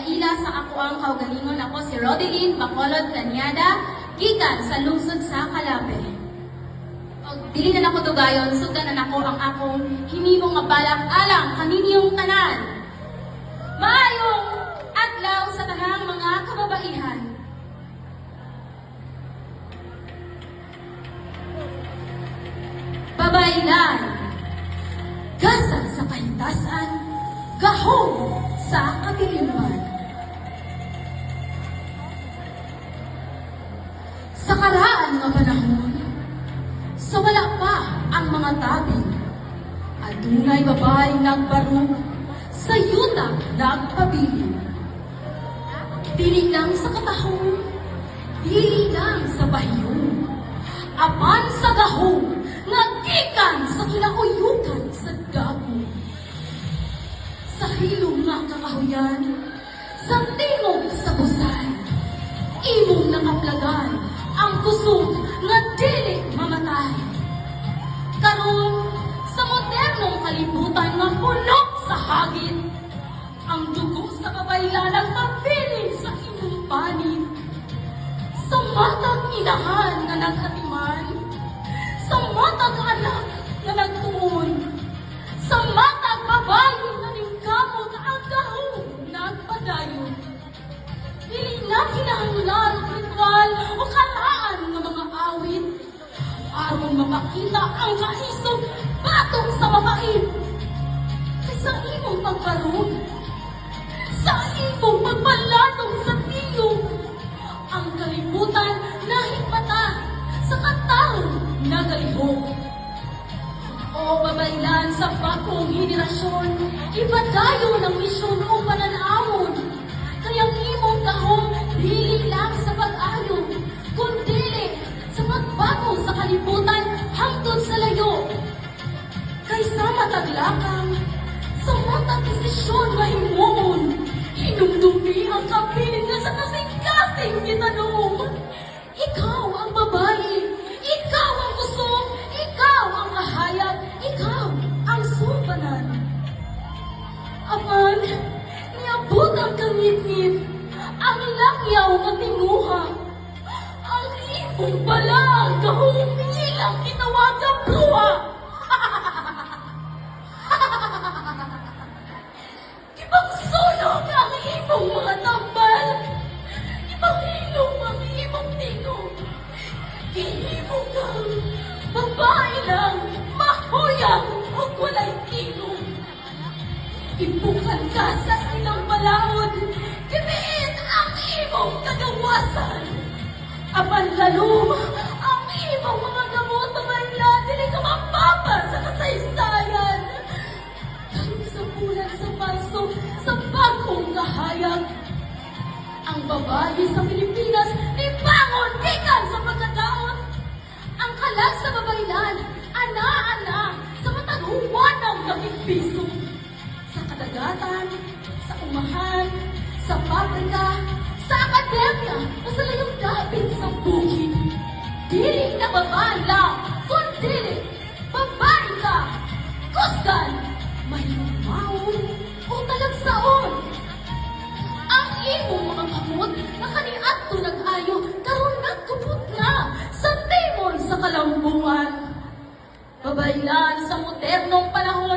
Nagaila sa ako ang kaugalingon. Ako si Rodeline Bacolod Cañada, gikan sa lungsod sa Calape. Og dili na nako dugayon, sugdan na nako ang akong hinimong mabalak alang kaninyong tanan. Maayong adlaw sa tanang mga kababaihan. Babaylan, gasa sa kahintasan, gahong sa katiliman. Sa karaan nga panahon, sa wala pa ang mga tabing, adunay babay nagbarog, sa yuta nagpabilin. Dili lang sa katahon, dili lang sa bahiyon, apan sa gahong, nagkikan sa kinauyukan sa damo. Sa hilong nga kakahuyan, sa tingog sa busan, imong nakaplagan ang kusog nga dili mamatay. Karon sa modernong kalibutan nga punok sa hagit, ang dugo sa kabaylan ang mabilin sa imong panin. Sa matag inahan nga nagatiman, sa matag anak nga nagtuon, sa matag babae nga ningkamot ang gahong nagpadayon. Dili na kinahanglan ritual o karaan nga mga awit, aron mapakita ang kaisog patong sa mapait. Kay sa imong pagbarog, sa imong pagpalatong sa tiyog, ang kalibutan nahigmata sa kataong nagalihok. O babaylan sa bagong henerasyon, ipadayo ng misyon o pananawon. Kaya imong gahong dili lang sa pag-ayo, kundi sa pagbago sa kalibutan hangtod sa layo. Kaysa mataglakang, sa matag desisyon nga himuon, hinumdumi ang kapiling nga sa kasing-kasing gitanong. Ikaw ang babae, ikaw ang kusog, ikaw ang kahayag, ikaw ang sumbanan. Apan, niabot ang kangit-ngit, ang langyaw nga tinguha, ang ibong balang gahong ilang kitawag ang bruha. Ibang sunog ang ibong mga tambal, ibang hilong ang ibong tingog. Ihimong kang babae lang, mahuyang o walay tingog. Ibukan ka sa ilang balaod, kibiin ang imong kagawasan. Apan lalong ang imong mga gamot na bayla, dili ka mapapa sa kasaysayan. Karon sa bulan sa Marso, sa bagong kahayag, ang babae sa Pilipinas, ibangon gikan sa pagkadaot. Ang kalag sa babaylan, ana-ana, sa mataguan ng nagigbiso. Sa kadagatan, sa umahan, sa pabrika, sa akademya, o sa layong dapit sa bukid. Dili na babae lang, kundi babae ka. Kusgan, mahimaw o talagsaon. Ang imong mga kamot na kaniadto nag-ayo, karon nagkupot na sa timon sa kalambungan. Babaylan sa modernong panahon,